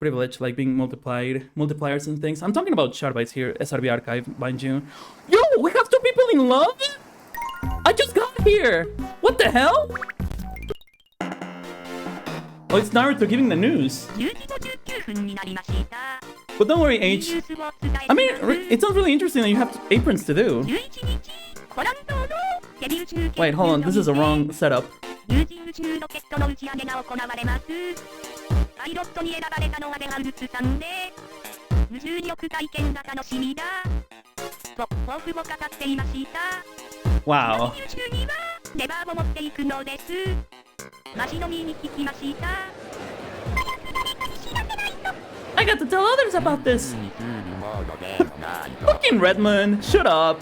privilege, like being multipliers and things. I'm talking about shard bytes here, S&RV archive, mind you. Yo, we have 2 people in love? I just got here. What the hell? Oh, it's Naruto giving the news. But don't worry, H. I mean, it sounds really interesting that you have aprons to do. Wait, hold on. This is a wrong setup. Wow. I got to tell others about this. Fucking Redmond, shut up.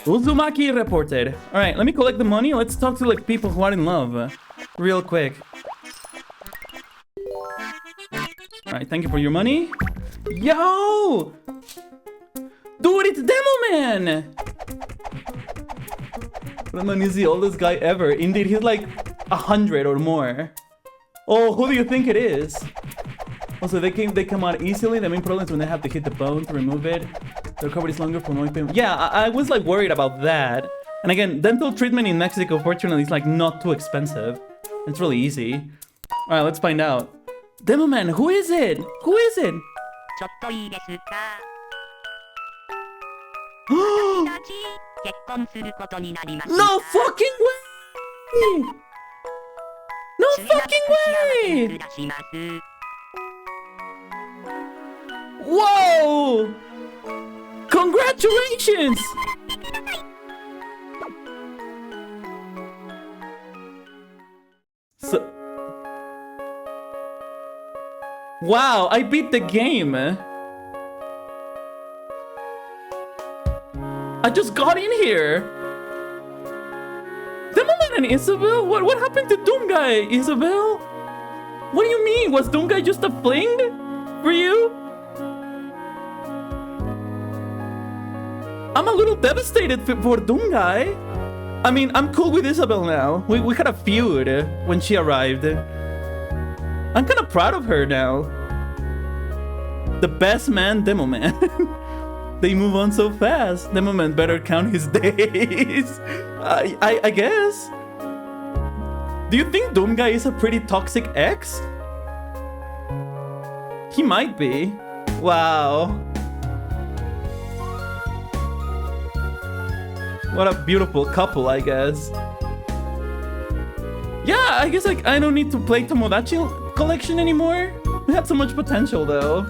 Uzumaki reported. Alright, let me collect the money. Let's talk to like people who are in love. Real quick. Alright, thank you for your money. Yo! Dude, it's Demoman! Demoman is the oldest guy ever. Indeed, he's like 100 or more. Oh, who do you think it is? Also, they come out easily. The main problem is when they have to hit the bone to remove it. The recovery is longer for more pain. Yeah, I was like worried about that. And again, dental treatment in Mexico, fortunately, is like not too expensive. It's really easy. All right, let's find out. Demoman, who is it? Who is it? No fucking way! No fucking way! Whoa! Congratulations! So, wow, I beat the game. I just got in here. Demoman and Isabelle? What happened to Doom Guy, Isabelle? What do you mean? Was Doom Guy just a fling for you? I'm a little devastated for Doom Guy. I mean, I'm cool with Isabelle now. We had a feud when she arrived. I'm kind of proud of her now. The best man, Demoman. They move on so fast. Demoman better count his days. I guess. Do you think Doom Guy is a pretty toxic ex? He might be. Wow. What a beautiful couple, I guess. Yeah, I guess like I don't need to play Tomodachi collection anymore. We had so much potential though.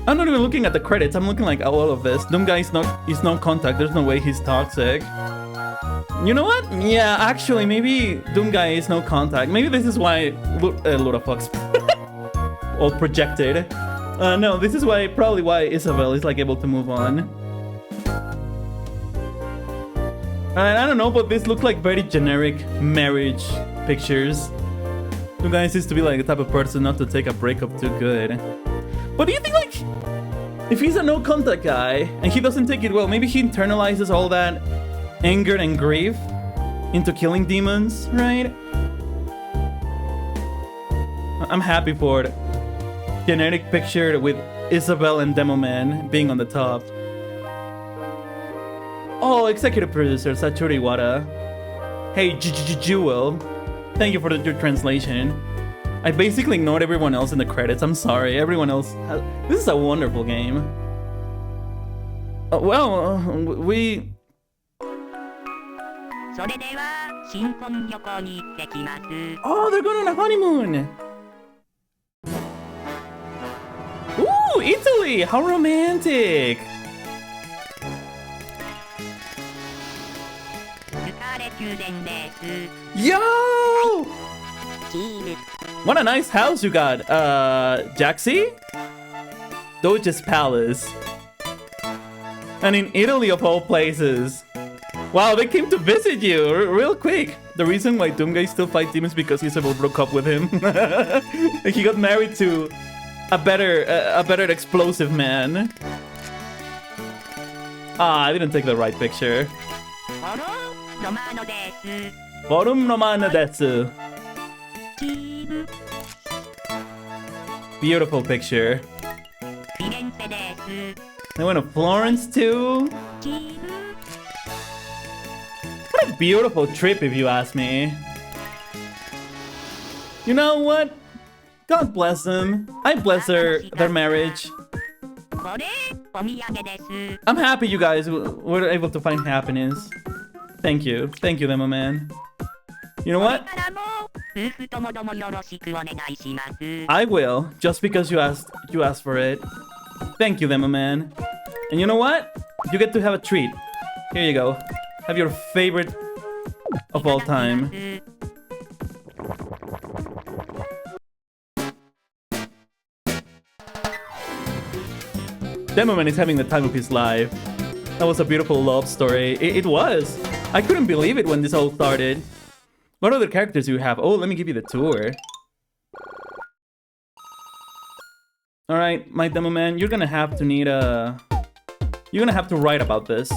I'm not even looking at the credits. I'm looking like all of this. Doom Guy is no contact. There's no way he's toxic. You know what? Yeah, actually, maybe Doom Guy is no contact. Maybe this is why Ludafox all projected. No, this is probably why Isabelle is like able to move on. I don't know, but this looks like very generic marriage pictures. Doom Guy seems to be like the type of person not to take a breakup too good. But do you think like, if he's a no contact guy and he doesn't take it well, maybe he internalizes all that anger and grief into killing demons, right? I'm happy for it. Genetic picture with Isabelle and Demoman being on the top. Oh, executive producer Sachuri Wada. Hey, Jewel. Thank you for your translation. I basically ignored everyone else in the credits. I'm sorry. Everyone else has... This is a wonderful game. We... Oh, they're going on a honeymoon! Ooh, Italy! How romantic! Yo! What a nice house you got, Jaxi? Doge's Palace. And in Italy of all places. Wow, they came to visit you real quick. The reason why Doom Guy still fights demons is because Isabelle broke up with him. He got married to a better explosive man. Ah, I didn't take the right picture. Forum Romano desu. Beautiful picture. They went to Florence too. What a beautiful trip, if you ask me. You know what? God bless them. I bless their marriage. I'm happy you guys were able to find happiness. Thank you. Thank you, Demoman. You know what? I will, just because you asked for it. Thank you, Demoman. And you know what? You get to have a treat. Here you go. Have your favorite of all time. Demoman is having the time of his life. That was a beautiful love story. It was. I couldn't believe it when this all started. What other characters do you have? Oh, let me give you the tour. Alright, my Demoman, you're gonna have to need a... You're gonna have to write about this.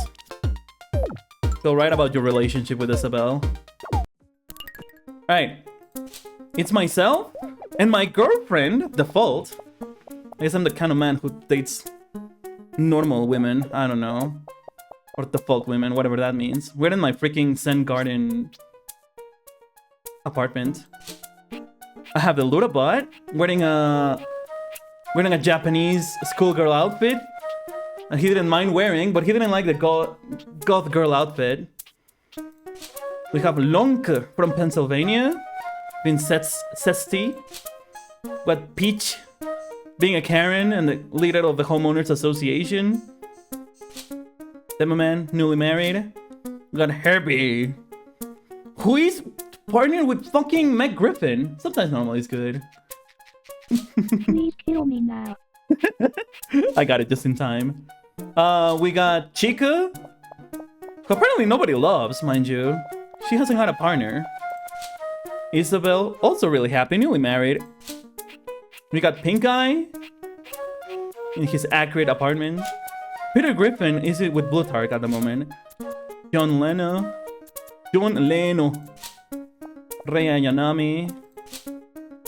So write about your relationship with Isabelle. Alright. It's myself and my girlfriend, Default. I guess I'm the kind of man who dates normal women. I don't know. Or default women, whatever that means. We're in my freaking Zen Garden apartment. I have the Lurabot wearing a Japanese schoolgirl outfit. And he didn't mind wearing, but he didn't like the goth girl outfit. We have Lonke from Pennsylvania, being Sesti. But Peach being a Karen and the leader of the homeowners association. Demoman, newly married. We got Herbie, who is partnered with fucking Meg Griffin. Sometimes normal is good. Please kill me now. I got it just in time. We got Chica, who apparently nobody loves, mind you. She hasn't had a partner. Isabelle, also really happy, newly married. We got Pink Eye in his accurate apartment. Peter Griffin is with Plutarch at the moment. John Leno, Rei Ayanami,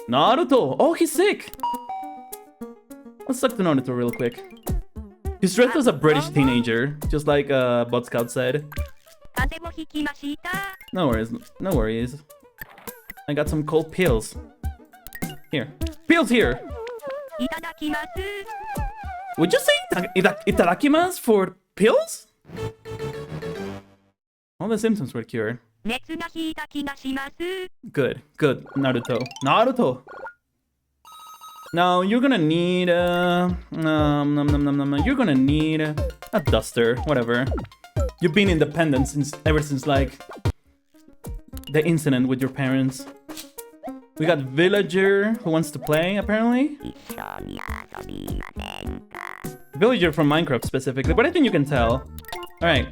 Naruto. Oh, he's sick. Let's talk to Naruto real quick. He's dressed as a British teenager, just like Bud Scout said. No worries, no worries. I got some cold pills. Here. Pills here! Would you say itadakimasu for pills? All the symptoms were cured. Good, good, Naruto. Naruto! Now, you're gonna need you're gonna need a duster, whatever. You've been independent ever since, like, the incident with your parents. We got Villager who wants to play, apparently. Villager from Minecraft specifically, but I think you can tell. Alright.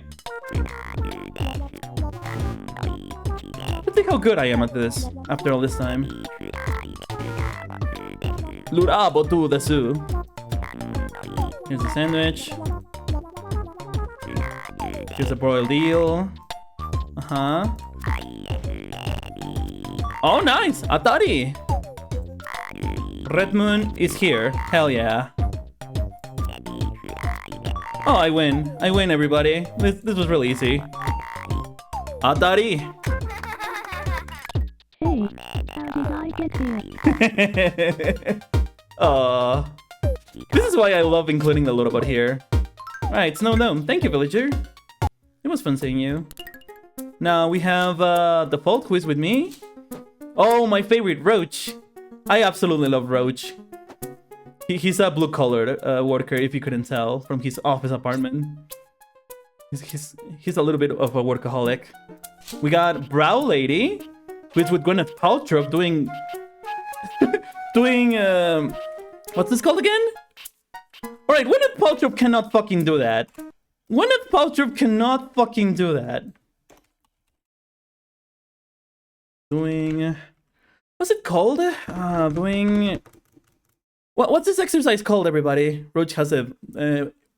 Let's see how good I am at this after all this time. Lurabo tu desu. Here's a sandwich. Here's a broiled eel. Uh-huh. Oh, nice! Atari! Red Moon is here. Hell yeah. Oh, I win. I win, everybody. This was really easy. Atari! Hey, how did I get here? This is why I love including the Lurabot here. Alright, Snow Dome. Thank you, Villager. It was fun seeing you. Now we have Default, who is with me. Oh, my favorite, Roach. I absolutely love Roach. He's a blue-collared worker, if you couldn't tell, from his office apartment. He's a little bit of a workaholic. We got Brow Lady, who is with Gwyneth Paltrow doing... what's this called again? Alright, Gwyneth Paltrow cannot fucking do that. Gwyneth Paltrow cannot fucking do that. Doing... What's it called? Doing... What's this exercise called, everybody? Roach has a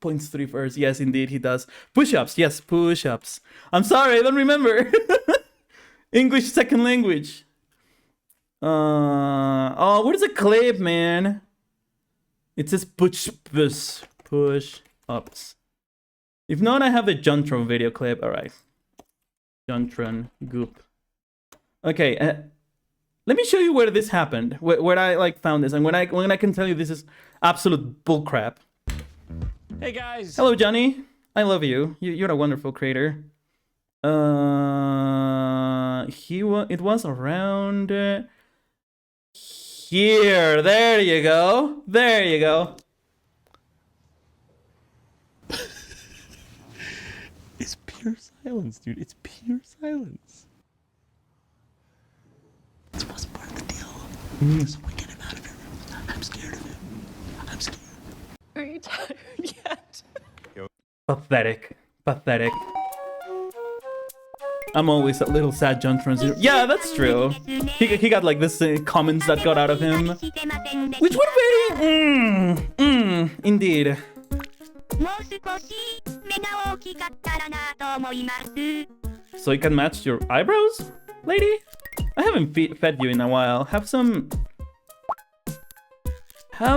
points 3 first. Yes, indeed, he does. Push-ups. Yes, push-ups. I'm sorry, I don't remember. English second language. Oh, what is a clip, man? It says push-ups. If not, I have the Jontron video clip. All right. Jontron goop. Okay, let me show you where this happened. Where I like found this, and when I can tell you this is absolute bullcrap. Hey guys. Hello, Johnny. I love you. You're a wonderful creator. It was around here. There you go. There you go. It's pure silence, dude. It's pure silence. This wasn't part of the deal. So we get him out of here. I'm scared of him. I'm scared. Are you tired yet? Pathetic. Pathetic. I'm always a little sad, Jontron. Yeah, that's true. He got like this comments that got out of him, which were very indeed. So you can match your eyebrows, lady? I haven't fed you in a while. Have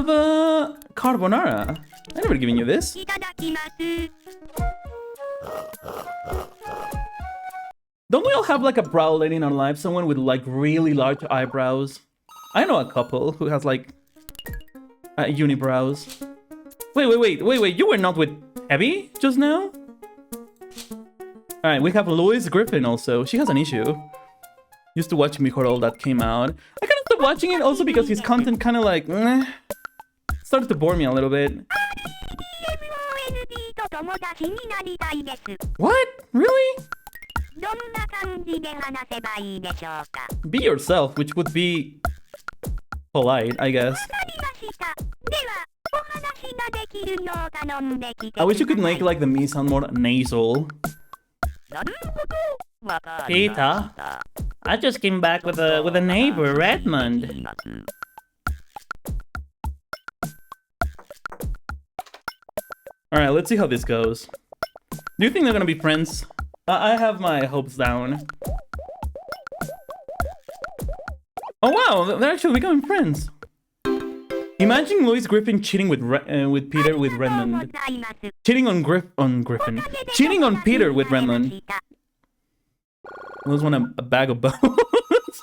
a carbonara. I never given you this. Don't we all have like a brow lady in our life? Someone with like really large eyebrows? I know a couple who has like unibrows. Wait. You were not with Abby just now? Alright, we have Lois Griffin also. She has an issue. Used to watch Mikoro that came out. I kind of stopped watching it also because his content kind of like started to bore me a little bit. What? Really? Be yourself, which would be polite, I guess. I wish you could make like the me sound more nasal. Peter, I just came back with a neighbor, Redmond. Alright, let's see how this goes. Do you think they're gonna be friends? I have my hopes down. Oh wow, they're actually becoming friends. Imagine Lois Griffin cheating with Peter with Redmond. Cheating on Griffin. Cheating on Peter with Redmond. Lois want a bag of bones.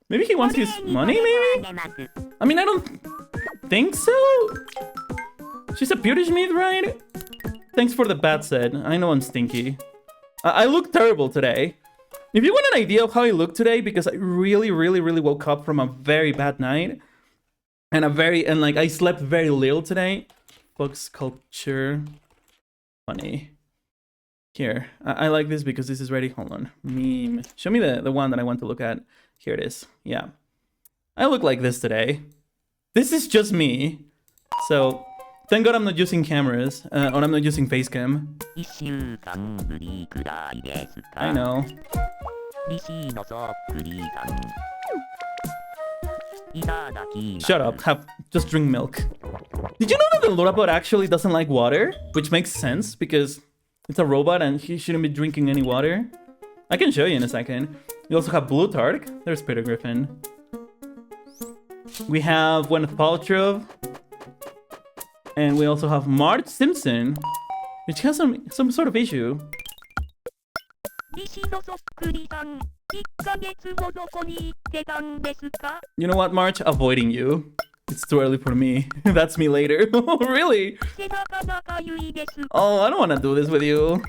Maybe he wants his money, maybe? I mean, I don't think so. She's a beauty schmied, right? Thanks for the bad set. I know I'm stinky. I look terrible today. If you want an idea of how I look today, because I really woke up from a very bad night. And I slept very little today. Bug sculpture. Funny. Here. I like this because this is ready. Hold on. Meme. Show me the one that I want to look at. Here it is. Yeah. I look like this today. This is just me. So, thank God I'm not using cameras. Or I'm not using face cam. I know. Shut up. Just drink milk. Did you know that the Lorabot actually doesn't like water? Which makes sense because it's a robot and he shouldn't be drinking any water. I can show you in a second. You also have Plutarch. There's Peter Griffin. We have Gwyneth Paltrow. And we also have Marge Simpson, which has some sort of issue. You know what, Marge? Avoiding you. It's too early for me. That's me later. Oh, really? Oh, I don't want to do this with you.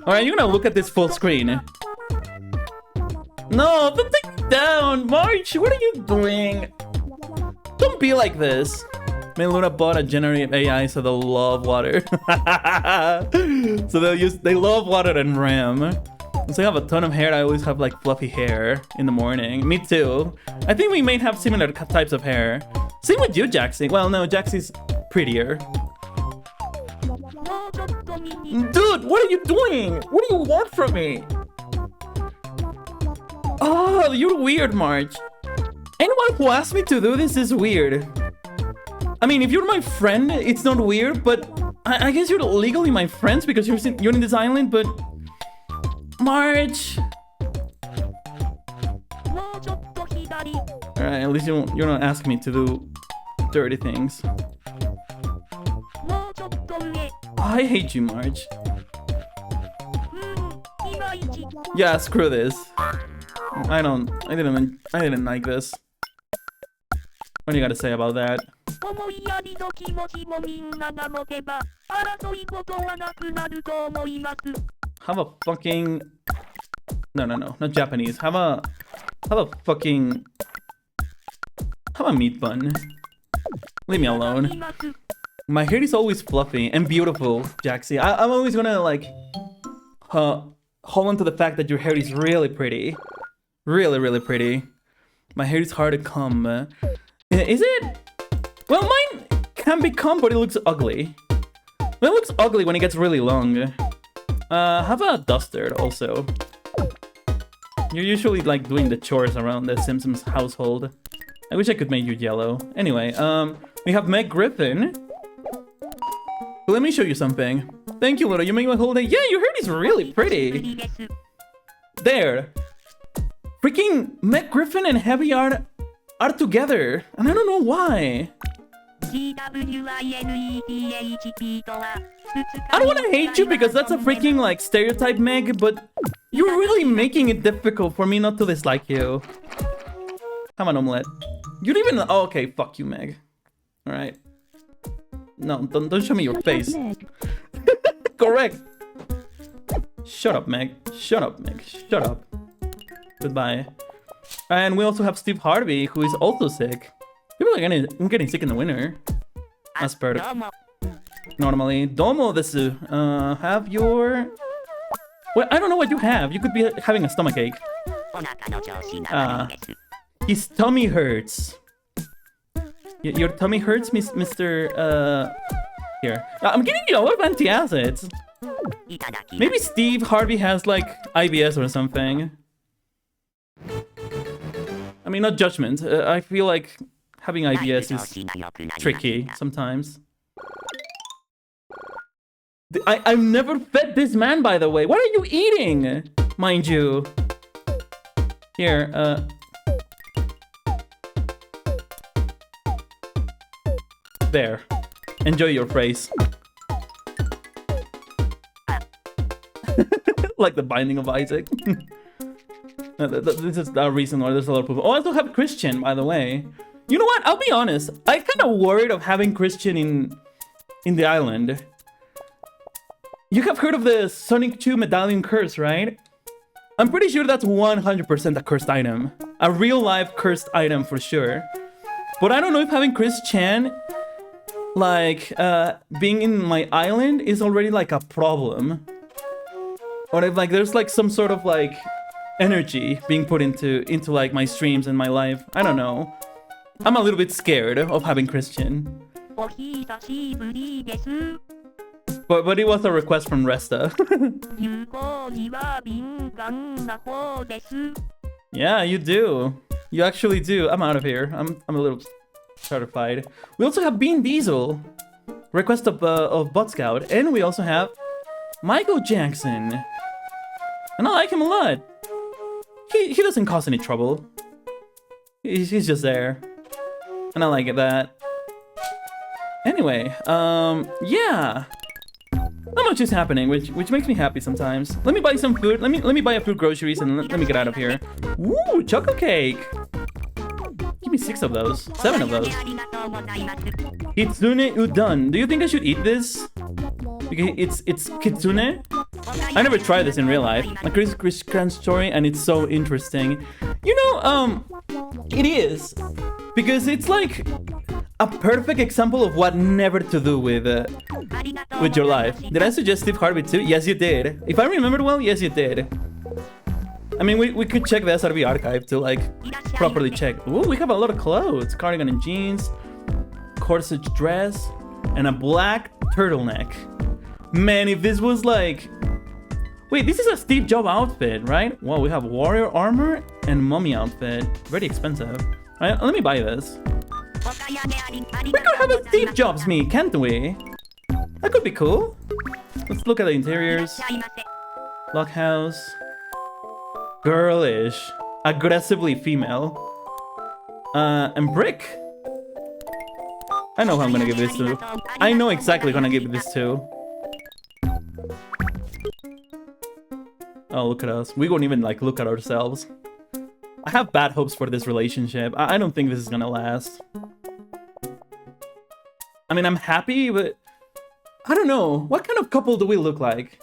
Alright, you're gonna look at this full screen. No, don't take me down! Marge, what are you doing? Don't be like this. Meluna bought a generative AI, so they'll love water. So they love water and RAM. So I have a ton of hair. I always have like fluffy hair in the morning. Me too. I think we may have similar types of hair. Same with you, Jaxie. Well, no, Jaxie's prettier. Dude, what are you doing? What do you want from me? Oh, you're weird, Marge. Anyone who asked me to do this is weird. I mean, if you're my friend, it's not weird, but I guess you're legally my friends because you're in this island, but... Marge! Alright, at least you're not asking me to do dirty things. I hate you, Marge. Yeah, screw this. I didn't like this. What do you gotta say about that? Have a fucking... No, not Japanese. Have a fucking... Have a meat bun. Leave me alone. My hair is always fluffy and beautiful, Jaxie. I'm always gonna like... hold on to the fact that your hair is really pretty. Really, really pretty. My hair is hard to comb. Is it? Well, mine can be combed, but it looks ugly. Well, it looks ugly when it gets really long. Have a duster also. You're usually like doing the chores around the Simpsons household. I wish I could make you yellow. Anyway, we have Meg Griffin. Let me show you something. Thank you, Lotto. You make my whole day. Yeah, your hair is really pretty. There. Freaking Meg Griffin and Heavy are together. And I don't know why. I don't want to hate you because that's a freaking like stereotype, Meg, but you're really making it difficult for me not to dislike you. Have an omelette. You don't even... Oh, okay, fuck you, Meg. Alright. No, don't show me your face. Correct. Shut up, Meg. Shut up, Meg. Shut up. Goodbye. And we also have Steve Harvey, who is also sick. People are getting sick in the winter. As per normally. Domo desu. Have your... Well, I don't know what you have. You could be having a stomachache. His tummy hurts. Your tummy hurts, Mr. Here. I'm getting you a lot of antacids. Maybe Steve Harvey has like IBS or something. I mean, not judgment. I feel like having IBS is tricky sometimes. I've never fed this man, by the way. What are you eating? Mind you. Here, there. Enjoy your phrase. Like the Binding of Isaac. This is the reason why there's a lot of people. Oh, I also have Christian, by the way. You know what? I'll be honest. I'm kind of worried of having Christian in the island. You have heard of the Sonic 2 medallion curse, right? I'm pretty sure that's 100% a cursed item. A real-life cursed item for sure. But I don't know if having Chris Chan, like, being in my island is already, like, a problem. Or if, like, there's, like, some sort of, like, energy being put into like, my streams and my life. I don't know. I'm a little bit scared of having Christian. But it was a request from Resta. Yeah, you do. You actually do. I'm out of here. I'm a little terrified. We also have Bean Diesel. Request of Bot Scout. And we also have Michael Jackson. And I like him a lot. He doesn't cause any trouble. He's just there. And I like that. Anyway, yeah. Not much is happening, which makes me happy sometimes. Let me buy some food. Let me buy a few groceries and let me get out of here. Ooh, choco cake. Give me 6 of those. 7 of those. Kitsune udon. Do you think I should eat this? Because it's kitsune. I never tried this in real life. A Chris Cran story, and it's so interesting. You know, it is because it's like a perfect example of what never to do with your life. Did I suggest Steve Harvey too? Yes, you did. If I remembered well, yes, you did. I mean, we could check the S&RV archive to like properly check. Ooh, we have a lot of clothes. Cardigan and jeans, corset dress, and a black turtleneck. Man, if this was like Wait, this is a Steve Jobs outfit, right? Well, we have warrior armor and mummy outfit. Very expensive. Right, let me buy this. We could have a Steve Jobs me, can't we? That could be cool. Let's look at the interiors. Lockhouse. Girlish. Aggressively female. And brick. I know who I'm gonna give this to. I know exactly who I'm gonna give this to. Oh, look at us. We won't even like look at ourselves. I have bad hopes for this relationship. I don't think this is gonna last. I mean, I'm happy, but I don't know. What kind of couple do we look like?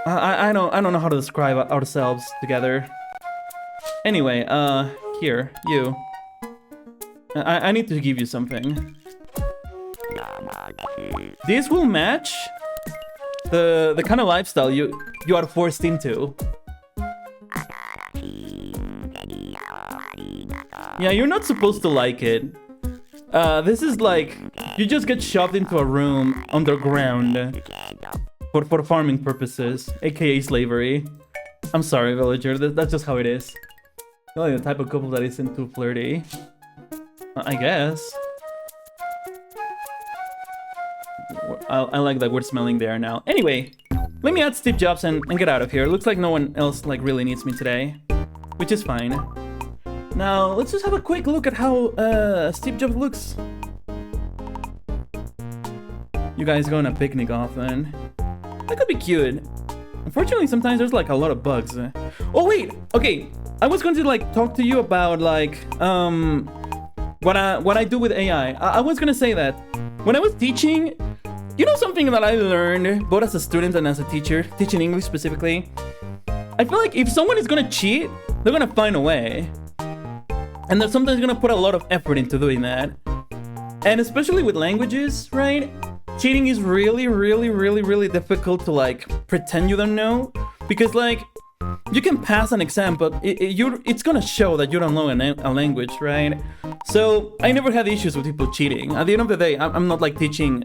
I don't know how to describe ourselves together. Anyway, here, you. I need to give you something. This will match the kind of lifestyle you are forced into. Yeah, you're not supposed to like it. This is like you just get shoved into a room underground for farming purposes, aka slavery. I'm sorry, villager. That's just how it is. You're like the type of couple that isn't too flirty. I guess. I like that we're smelling the air now. Anyway, let me add Steve Jobs and get out of here. Looks like no one else like really needs me today, which is fine. Now let's just have a quick look at how Steve Jobs looks. You guys go on a picnic often. That could be cute. Unfortunately, sometimes there's like a lot of bugs. Oh wait, okay. I was going to like talk to you about like what I do with AI. I was gonna say that when I was teaching, you know something that I learned both as a student and as a teacher, teaching English specifically. I feel like if someone is gonna cheat, they're gonna find a way, and they're sometimes gonna put a lot of effort into doing that. And especially with languages, right? Cheating is really difficult to like pretend you don't know, because like you can pass an exam, but it's gonna show that you don't know a language, right? So I never had issues with people cheating. At the end of the day, I'm not like teaching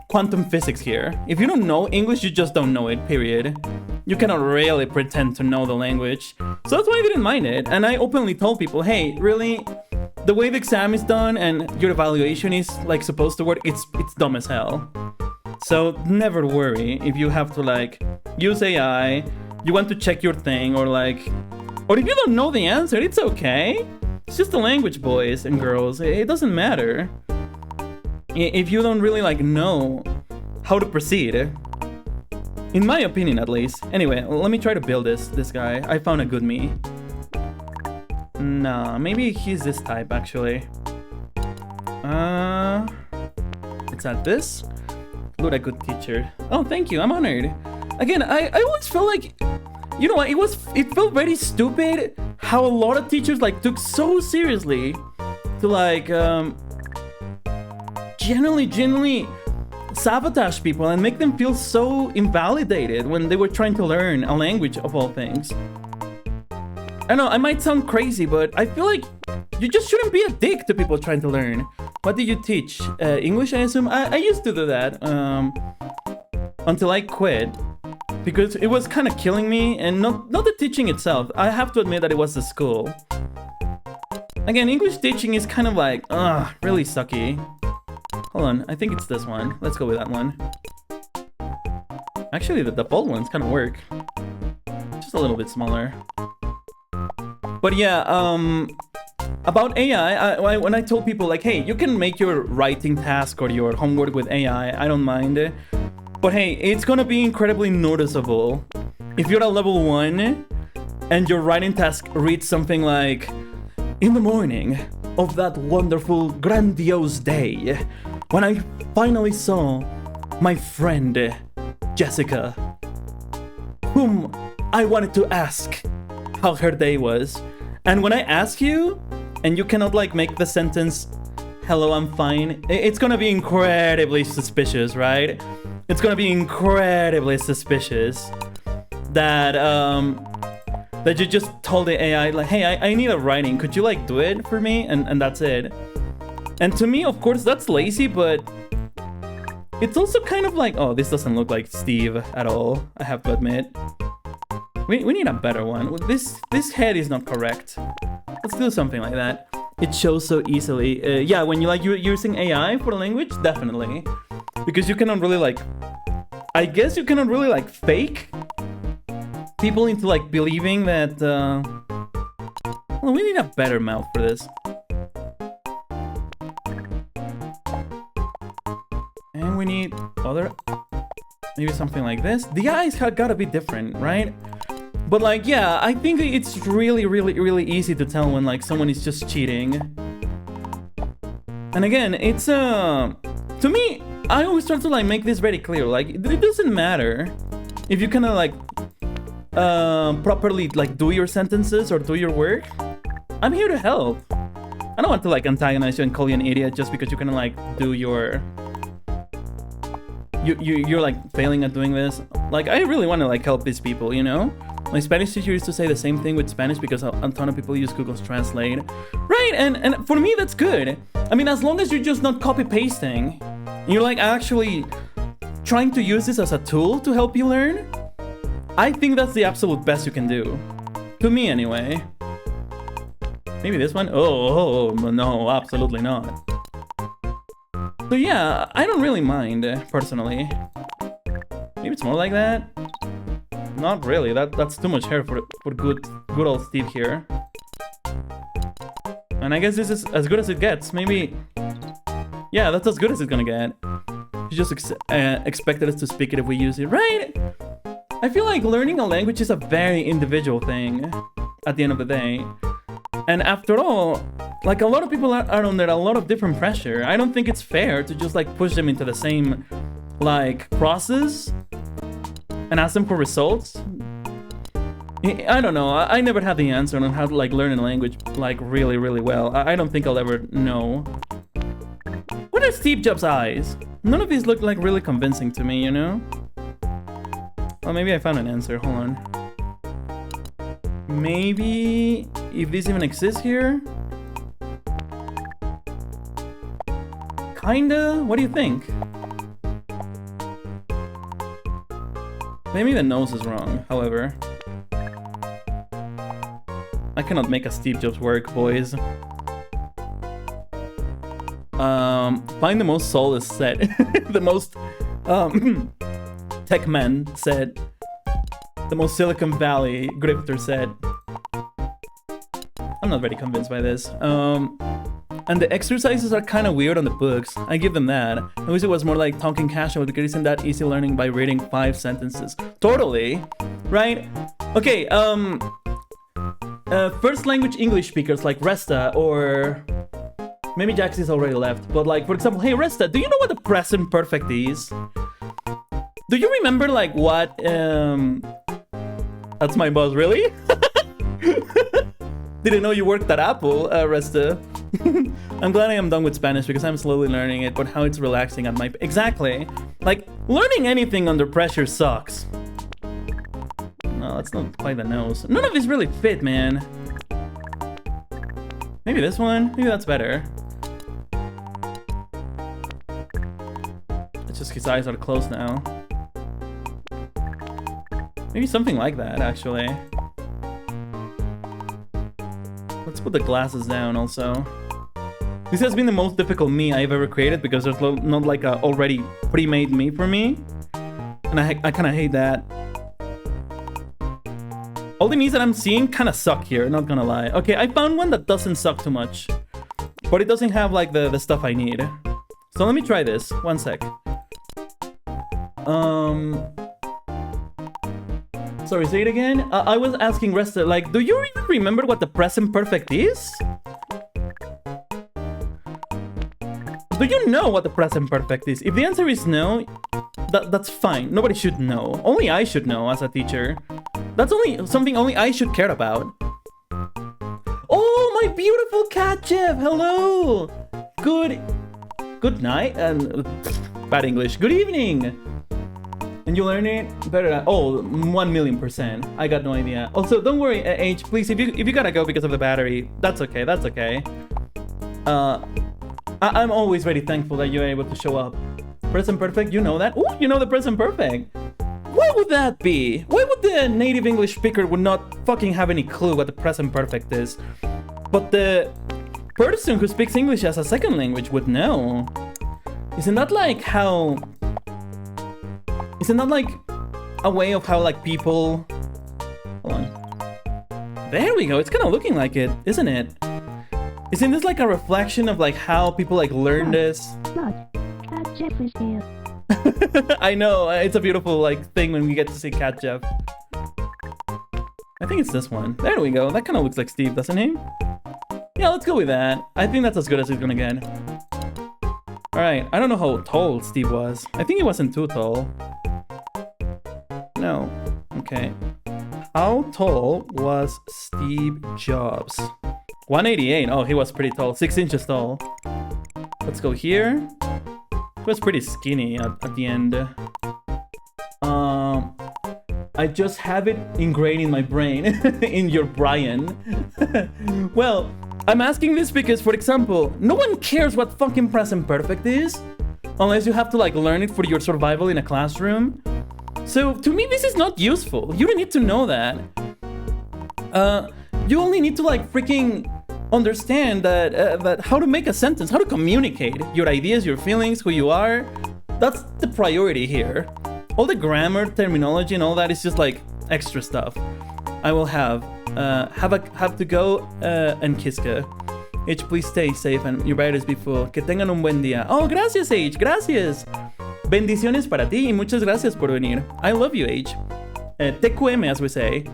quantum physics here. If you don't know English, you just don't know it, period. You cannot really pretend to know the language. So that's why I didn't mind it. And I openly told people, hey, really, the way the exam is done and your evaluation is like supposed to work, it's dumb as hell. So never worry if you have to like use AI, you want to check your thing, or if you don't know the answer, it's okay. It's just a language, boys and girls. It doesn't matter. If you don't really like know how to proceed, in my opinion at least. Anyway, let me try to build this guy. I found a good me. Nah, maybe he's this type actually. Let's add this. What a good teacher. Oh, thank you. I'm honored. Again, I always felt like, you know what? It felt very stupid how a lot of teachers like took so seriously to like genuinely sabotage people and make them feel so invalidated when they were trying to learn a language of all things. I know I might sound crazy, but I feel like you just shouldn't be a dick to people trying to learn. What did you teach? English, I assume? I used to do that until I quit, because it was kind of killing me, and not the teaching itself. I have to admit that it was the school. Again, English teaching is kind of like, really sucky. Hold on, I think it's this one. Let's go with that one. Actually, the default ones kind of work. Just a little bit smaller. But yeah, about AI, when I told people like, hey, you can make your writing task or your homework with AI, I don't mind it. But hey, it's gonna be incredibly noticeable if you're at level 1 and your writing task reads something like, in the morning of that wonderful, grandiose day, when I finally saw my friend, Jessica, whom I wanted to ask how her day was. And when I ask you, and you cannot like make the sentence, hello, I'm fine, it's gonna be incredibly suspicious, right? It's gonna be incredibly suspicious that that you just told the AI like, hey, I need a writing, could you like do it for me? And that's it. And to me, of course, that's lazy, but It's also kind of like, oh, this doesn't look like Steve at all, I have to admit. We need a better one. This head is not correct. Let's do something like that. It shows so easily. Yeah, when you're using AI for the language, definitely. Because you cannot really like, I guess you cannot really like fake people into like believing that, well, we need a better mouth for this. And we need other, maybe something like this. The eyes have gotta be different, right? But like, yeah, I think it's really, really, really easy to tell when like someone is just cheating. And again, it's, to me, I always try to like make this very clear. Like, it doesn't matter if you kind of like, properly like do your sentences or do your work. I'm here to help. I don't want to like antagonize you and call you an idiot just because you kind of like do your... You're like failing at doing this. Like, I really want to like help these people, you know? My Spanish teacher used to say the same thing with Spanish because a ton of people use Google Translate. Right, and for me that's good. I mean, as long as you're just not copy-pasting, you're like actually trying to use this as a tool to help you learn, I think that's the absolute best you can do. To me, anyway. Maybe this one? Oh, no, absolutely not. So yeah, I don't really mind, personally. Maybe it's more like that? Not really, that's too much hair for good old Steve here. And I guess this is as good as it gets. Maybe... Yeah, that's as good as it's gonna get. You just expected us to speak it if we use it, right? I feel like learning a language is a very individual thing at the end of the day. And after all, like a lot of people are under a lot of different pressure. I don't think it's fair to just like push them into the same like process and ask them for results. I don't know. I never had the answer on how to like learn a language like really, really well. I don't think I'll ever know. What are Steve Jobs' eyes? None of these look like really convincing to me, you know? Oh, maybe I found an answer. Hold on. Maybe if this even exists here? Kinda? What do you think? Maybe the nose is wrong, however. I cannot make a Steve Jobs work, boys. Find the most soulless set. The most, tech man said. The most Silicon Valley grifter said. I'm not very convinced by this. And the exercises are kind of weird on the books. I give them that. I wish it was more like talking casual because isn't that easy learning by reading 5 sentences? Totally, right? Okay, first language English speakers like Resta or... Maybe Jaxie's already left, but like, for example, hey Resta, do you know what the present perfect is? Do you remember like what, That's my boss, really? Didn't know you worked at Apple, Resta. I'm glad I am done with Spanish because I'm slowly learning it, but how it's relaxing at my... Exactly. Like, learning anything under pressure sucks. No, that's not quite the nose. None of these really fit, man. Maybe this one? Maybe that's better. It's just his eyes are closed now. Maybe something like that, actually. Let's put the glasses down also. This has been the most difficult me I've ever created because there's not like a already pre-made me for me. And I kind of hate that. All the me's that I'm seeing kind of suck here, not gonna lie. Okay, I found one that doesn't suck too much. But it doesn't have like the stuff I need. So let me try this. One sec. Sorry, say it again? I was asking Resta, like, do you even remember what the present perfect is? Do you know what the present perfect is? If the answer is no, that's fine. Nobody should know. Only I should know as a teacher. That's only something only I should care about. Oh, my beautiful cat, Jeff! Hello! Good night, and... bad English. Good evening! And you learn it better than... Oh, 1,000,000%. I got no idea. Also, don't worry, H, please, if you gotta go because of the battery, that's okay, that's okay. I'm always very thankful that you're able to show up. Present perfect, you know that? Ooh, you know the present perfect. Why would that be? Why would the native English speaker would not fucking have any clue what the present perfect is? But the person who speaks English as a second language would know. Isn't that like how... Isn't that like a way of how like people... Hold on. There we go, it's kind of looking like it, isn't it? Isn't this like a reflection of like how people like learn this? Look, Cat Jeff is here. I know, it's a beautiful like thing when we get to see Cat Jeff. I think it's this one. There we go, that kind of looks like Steve, doesn't he? Yeah, let's go with that. I think that's as good as he's gonna get. Alright, I don't know how tall Steve was. I think he wasn't too tall. No. Okay. How tall was Steve Jobs? 188. Oh, he was pretty tall. 6 inches tall. Let's go here. He was pretty skinny at the end. I just have it ingrained in my brain. In your Brian. Well, I'm asking this because, for example, no one cares what fucking present perfect is. Unless you have to like learn it for your survival in a classroom. So to me, this is not useful. You don't need to know that. You only need to like freaking understand that how to make a sentence, how to communicate your ideas, your feelings, who you are. That's the priority here. All the grammar, terminology, and all that is just like extra stuff. I will have to go and Kiska. H, please stay safe and your virus be full. Que tengan un buen día. Oh, gracias H, gracias. Bendiciones para ti y muchas gracias por venir. I love you H. TQM as we say.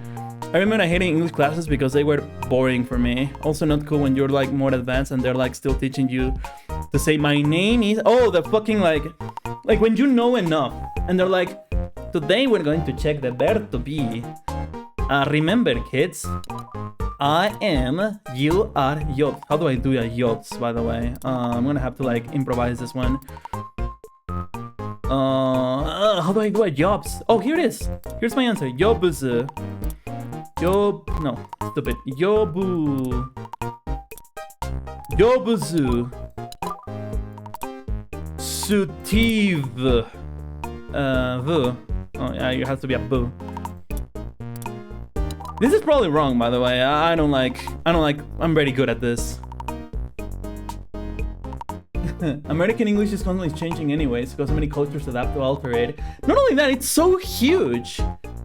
I remember hating English classes because they were boring for me. Also not cool when you're like more advanced and they're like still teaching you to say my name is... Oh, the fucking like when you know enough and they're like, today we're going to check the verb to be. Remember kids, I am, you are, yod. How do I do a yods, by the way? I'm gonna have to like improvise this one. How do I do a jobs? Oh, here it is. Here's my answer. Jobs. No, stupid. Yobu. Yobuzu. Sutiv. V. Oh yeah, it has to be a boo. This is probably wrong, by the way. I'm very good at this. American English is constantly changing anyways, because so many cultures adapt to alter it. Not only that, it's so huge.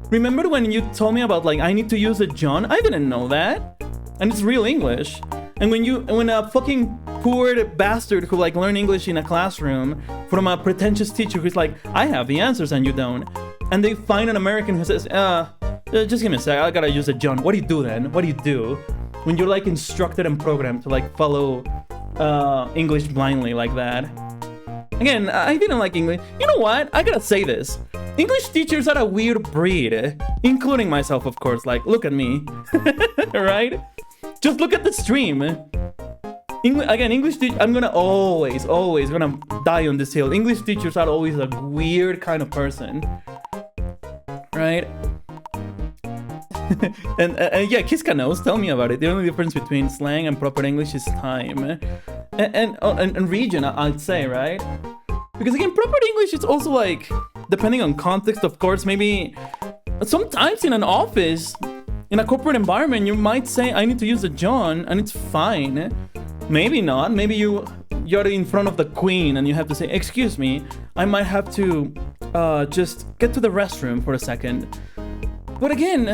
Remember when you told me about like I need to use a John? I didn't know that. And it's real English. And when a fucking poor bastard who like learned English in a classroom from a pretentious teacher who's like, I have the answers and you don't. And they find an American who says, just give me a sec, I gotta use a John. What do you do then? What do you do when you're like instructed and programmed to like follow English blindly like that? Again, I didn't like English. You know what? I gotta say this. English teachers are a weird breed, including myself, of course. Like, look at me, right? Just look at the stream. English teachers, I'm gonna always gonna die on this hill. English teachers are always a weird kind of person, right? and yeah, Kiska knows. Tell me about it. The only difference between slang and proper English is time, and region, I'd say, right? Because again, proper English is also like, depending on context, of course, maybe sometimes in an office, in a corporate environment, you might say, I need to use a John, and it's fine. Maybe not. Maybe you're in front of the queen and you have to say, excuse me, I might have to just get to the restroom for a second. But again,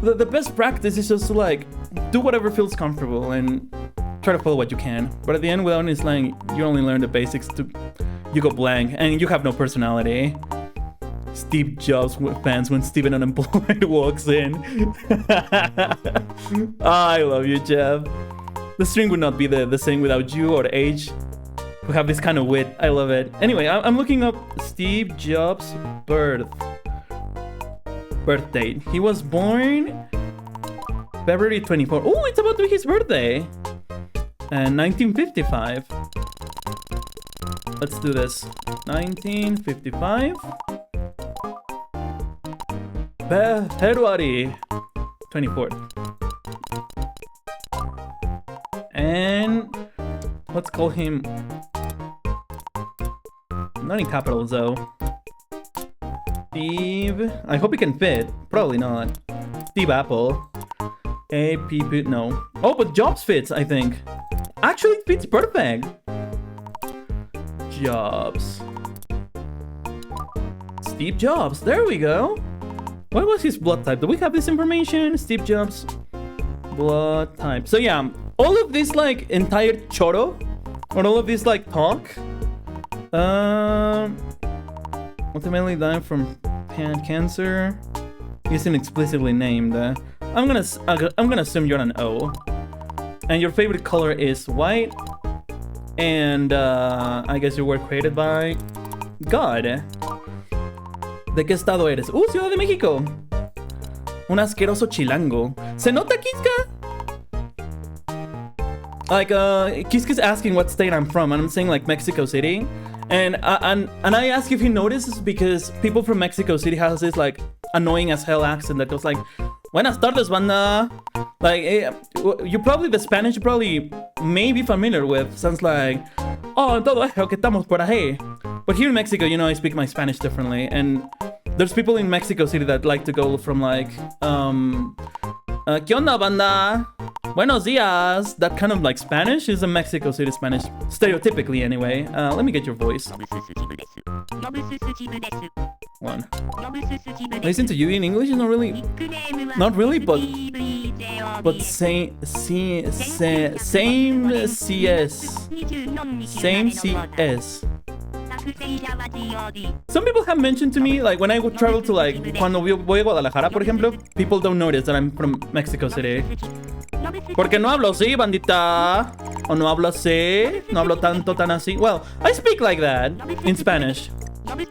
the best practice is just to like, do whatever feels comfortable and try to follow what you can. But at the end, without any slang, you only learn the basics you go blank and you have no personality. Steve Jobs fans when Steven Unemployed walks in. I love you, Jeff. The stream would not be the same without you or Age, who have this kind of wit. I love it. Anyway, I'm looking up Steve Jobs' birth date. He was born February 24. Oh, it's about to be his birthday. 1955. Let's do this. 1955. February 24th. And let's call him Not in capitals though. Steve. I hope he can fit. Probably not. Steve Apple. A-P-P. No. Oh, but Jobs fits, I think. Actually, it fits perfect. Jobs. Steve Jobs. There we go. What was his blood type? Do we have this information? Steve Jobs. Blood type. So yeah, all of this like entire choro, or all of this like talk, ultimately died from cancer. Isn't explicitly named. I'm gonna assume you're an O, and your favorite color is white, and I guess you were created by God. ¿De qué estado eres? Ciudad de México. Un asqueroso chilango. ¿Se nota, Kiska? Like, Kiska's asking what state I'm from, and I'm saying, like, Mexico City. And I ask if he notices because people from Mexico City has this, like, annoying as hell accent that goes like, Buenas tardes, banda. Like, you probably, the Spanish you probably may be familiar with. Sounds like, oh, todo eso que estamos por ahí. But here in Mexico, you know, I speak my Spanish differently, and there's people in Mexico City that like to go from like, ¿Qué onda, banda? Buenos días. That kind of like Spanish is a Mexico City Spanish, stereotypically anyway. Let me get your voice. One. Listen to you in English is not really, but same CS. Some people have mentioned to me, like, when I would travel to, like, cuando voy a Guadalajara, por ejemplo, people don't notice that I'm from Mexico City. Porque no hablo así, bandita. O no hablo así. No hablo tanto, tan así. Well, I speak like that in Spanish. You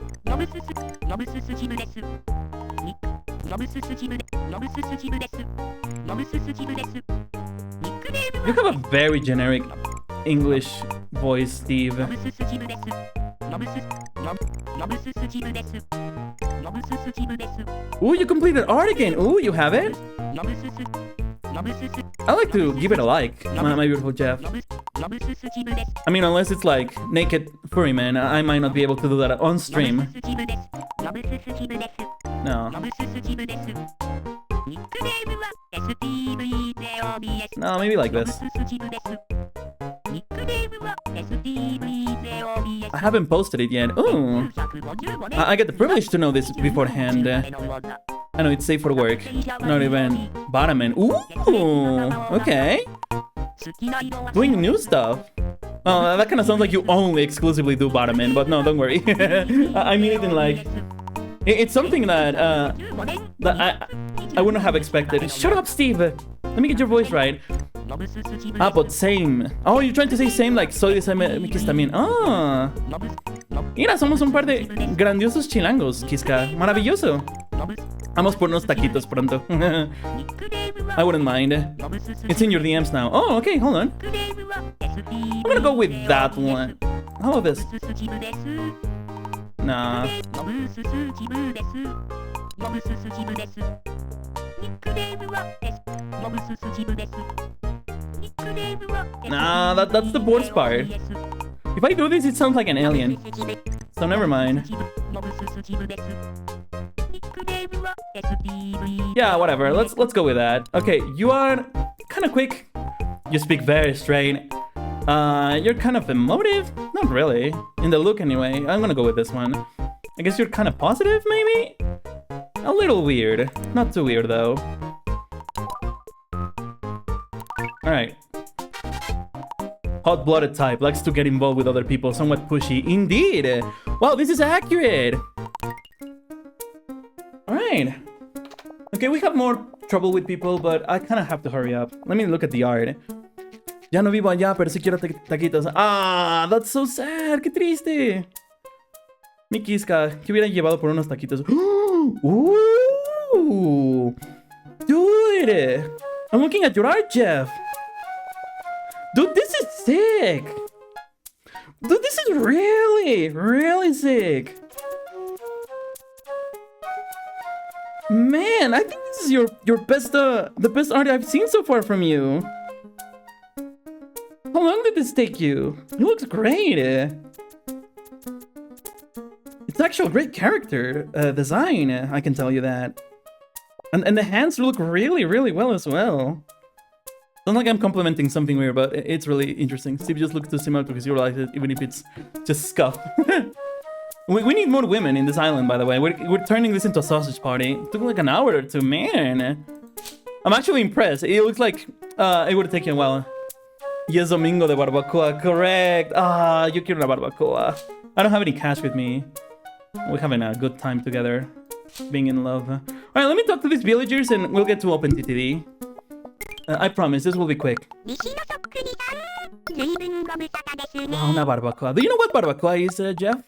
have a very generic English voice, Steve. Ooh, you completed art again. Ooh, you have it? I like to give it a like, my beautiful Jeff. I mean, unless it's like naked furry man, I might not be able to do that on stream. No. No, maybe like this. I haven't posted it yet. Ooh. I get the privilege to know this beforehand. I know it's safe for work. Not even Bottoman. Ooh. Okay. Doing new stuff. Oh, that kind of sounds like you only exclusively do Bottoman, but no, don't worry. I mean it in like... It's something that I wouldn't have expected. Shut up, Steve! Let me get your voice right. Ah, but same. Oh, you're trying to say same like soy de CMX también. Ah. Mira, somos un par de grandiosos chilangos, Kiska. Maravilloso. Vamos por unos taquitos pronto. I wouldn't mind. It's in your DMs now. Oh, okay, hold on. I'm gonna go with that one. How about this? Nah. Nah, that's the worst part. If I do this, it sounds like an alien. So never mind. Yeah, whatever. Let's go with that. Okay, you are kind of quick. You speak very straight. You're kind of emotive? Not really. In the look anyway. I'm gonna go with this one. I guess you're kind of positive, maybe? A little weird. Not too weird, though. Alright. Hot-blooded type. Likes to get involved with other people. Somewhat pushy. Indeed! Wow, this is accurate! Alright. Okay, we have more trouble with people, but I kind of have to hurry up. Let me look at the art. Ya no vivo allá, pero sí quiero taquitos. Ah, that's so sad. Qué triste. Mi Kiska, que hubiera llevado por unos taquitos. Ooh. Dude. I'm looking at your art, Jeff. Dude, this is sick. Dude, this is really, really sick. Man, I think this is your best, the best art I've seen so far from you. How long did this take you? It looks great. actually a great character design, I can tell you that. And the hands look really, really well as well. Not like I'm complimenting something weird, but it's really interesting. Steve just looks too similar to his real life, even if it's just scuff. we need more women in this island, by the way. We're turning this into a sausage party. It took like an hour or two, man. I'm actually impressed. It looks like it would have taken a while. Yes, domingo de barbacoa, correct. Ah, yo quiero una barbacoa. I don't have any cash with me. We're having a good time together, being in love. All right, let me talk to these villagers and we'll get to open TTD. I promise, this will be quick. Wow, una barbacoa. Do you know what barbacoa is, Jeff?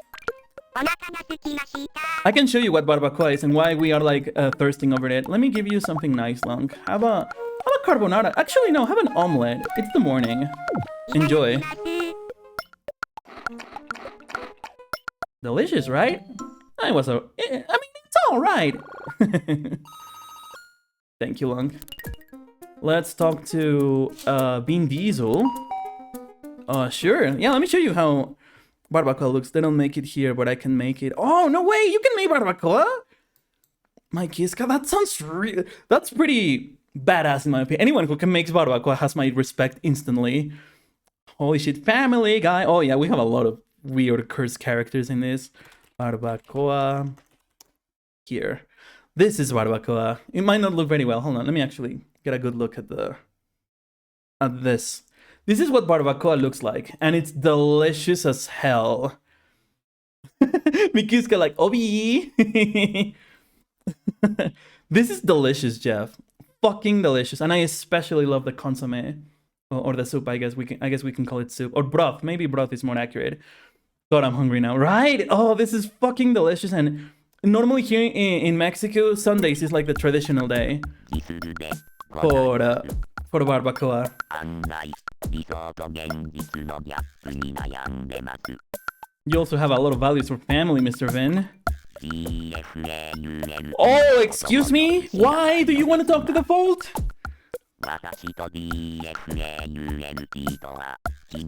I can show you what barbacoa is and why we are like thirsting over it. Let me give you something nice, Long. Have a carbonara. Actually, no, have an omelet. It's the morning. Enjoy. Delicious, right? I mean, it's all right. Thank you, Long. Let's talk to Vin Diesel. Sure. Yeah, let me show you how barbacoa looks. They don't make it here, but I can make it. Oh, no way! You can make barbacoa? My Kiska, that sounds real. That's pretty badass in my opinion. Anyone who can make barbacoa has my respect instantly. Holy shit, Family Guy. Oh yeah, we have a lot of weird cursed characters in this. Barbacoa. Here. This is barbacoa. It might not look very well. Hold on, let me actually get a good look at this. This is what barbacoa looks like, and it's delicious as hell. Mikuska like, Obi! This is delicious, Jeff. Fucking delicious, and I especially love the consomme. Or the soup, I guess we can call it soup. Or broth, maybe broth is more accurate. God, I'm hungry now. Right? Oh, this is fucking delicious, and normally here in Mexico, Sundays is like the traditional day for barbacoa. You also have a lot of values for family, Mr. Vin. Oh, excuse me? Why do you want to talk to the vault?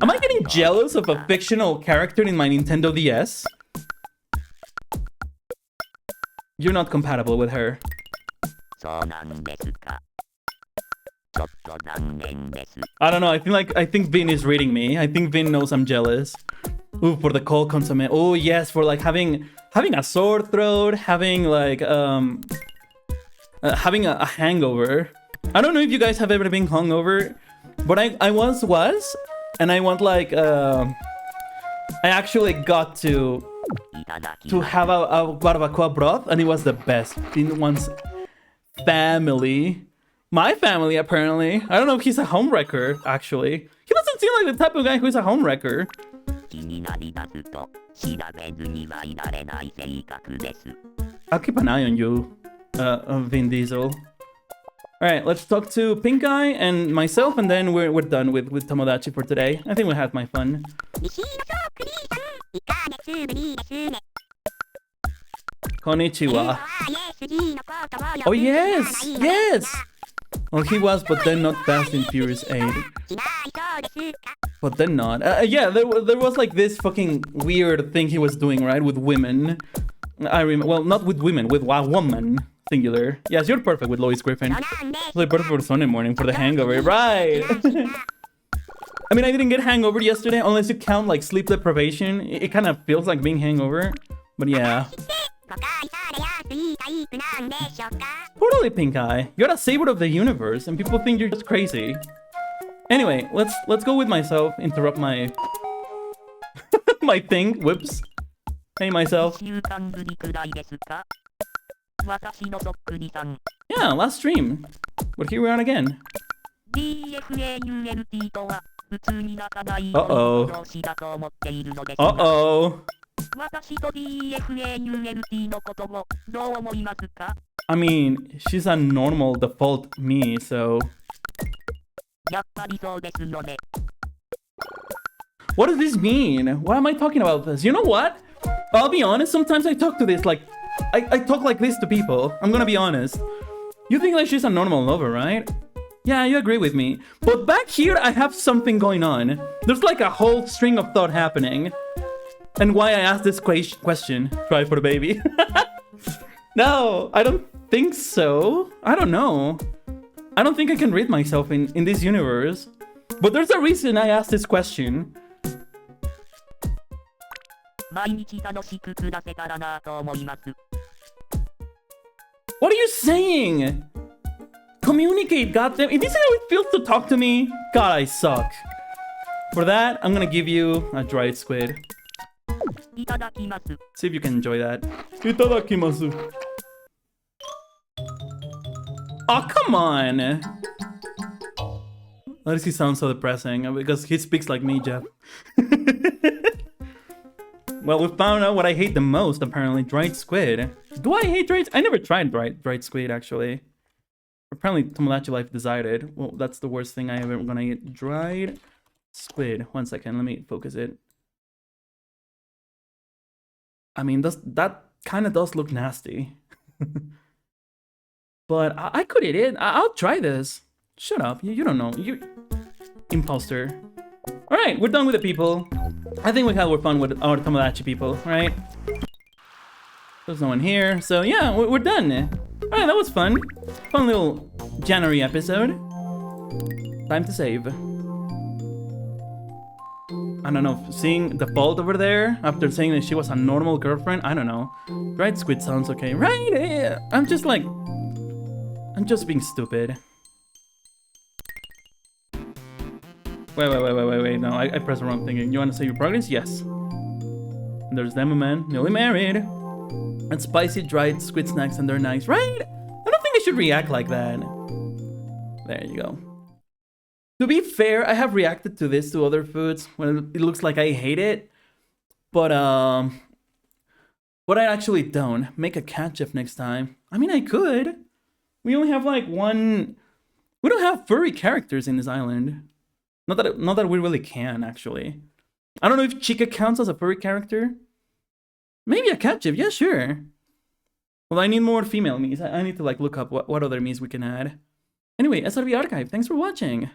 Am I getting jealous of a fictional character in my Nintendo DS? You're not compatible with her. I don't know, I think Vin is reading me. I think Vin knows I'm jealous. Ooh, for the cold consomme. Oh yes, for like having a sore throat, having like having a hangover. I don't know if you guys have ever been hungover, but I once was, and I want like I actually got to have a barbacoa broth, and it was the best. In one's family. My family, apparently. I don't know if he's a homewrecker, actually. He doesn't seem like the type of guy who's a homewrecker. I'll keep an eye on you, Vin Diesel. Alright, let's talk to Pink Eye and myself, and then we're done with Tomodachi for today. I think we had my fun. Konnichiwa. Oh yes! Yes! Well, he was, but then not Fast and Furious 8. But then not. Yeah, there was like this fucking weird thing he was doing, right? With women. I remember. Well, not with women, with a woman. Singular. Yes, you're perfect with Lois Griffin. Really perfect for Sunday morning for the hangover. Right! I mean, I didn't get hangover yesterday, unless you count like sleep deprivation. It kind of feels like being hangover. But yeah. Totally, Pink Eye. You're a savior of the universe, and people think you're just crazy. Anyway, let's go with myself. Interrupt my my thing. Whoops. Hey, myself. Yeah, last stream. But here we are again. Uh-oh. Uh-oh. I mean, she's a normal default me, so... What does this mean? Why am I talking about this? You know what? I'll be honest, sometimes I talk to this like... I talk like this to people. I'm gonna be honest. You think like she's a normal lover, right? Yeah, you agree with me. But back here, I have something going on. There's like a whole string of thought happening. And why I asked this question. Try for the baby. No, I don't think so. I don't know. I don't think I can read myself in this universe. But there's a reason I asked this question. 毎日楽しく暮らせたらなと思います。 What are you saying? Communicate, goddamn. If this is how it feels to talk to me, God, I suck. For that, I'm gonna give you a dried squid. いただきます。 See if you can enjoy that. Itadakimasu. Oh, come on. Why does he sound so depressing? Because he speaks like me, Jeff. Well, we found out what I hate the most, apparently. Dried squid. Do I hate dried? I never tried dried squid, actually. Apparently, Tomodachi Life decided. Well, that's the worst thing I ever gonna eat. Dried squid. 1 second, let me focus it. I mean, that kind of does look nasty. But I could eat it. I'll try this. Shut up. You don't know. You imposter. Alright, we're done with the people. I think we had more fun with our Tomodachi people, right? There's no one here. So yeah, we're done. Alright, that was fun. Fun little January episode. Time to save. I don't know, seeing the fault over there after saying that she was a normal girlfriend, I don't know. Dried squid sounds okay, right? I'm just being stupid. Wait, no, I pressed the wrong thing. You want to save your progress? Yes. And there's Demoman, newly married. And spicy dried squid snacks, and they're nice, right? I don't think I should react like that. There you go. To be fair, I have reacted to this to other foods when it looks like I hate it. But I actually don't. Make a cat chef next time. I mean, I could. We only have like one. We don't have furry characters in this island. Not that we really can, actually. I don't know if Chica counts as a furry character. Maybe a cat chef, yeah, sure. Well, I need more female me's. I need to like look up what other me's we can add. Anyway, S&RV Archive, thanks for watching.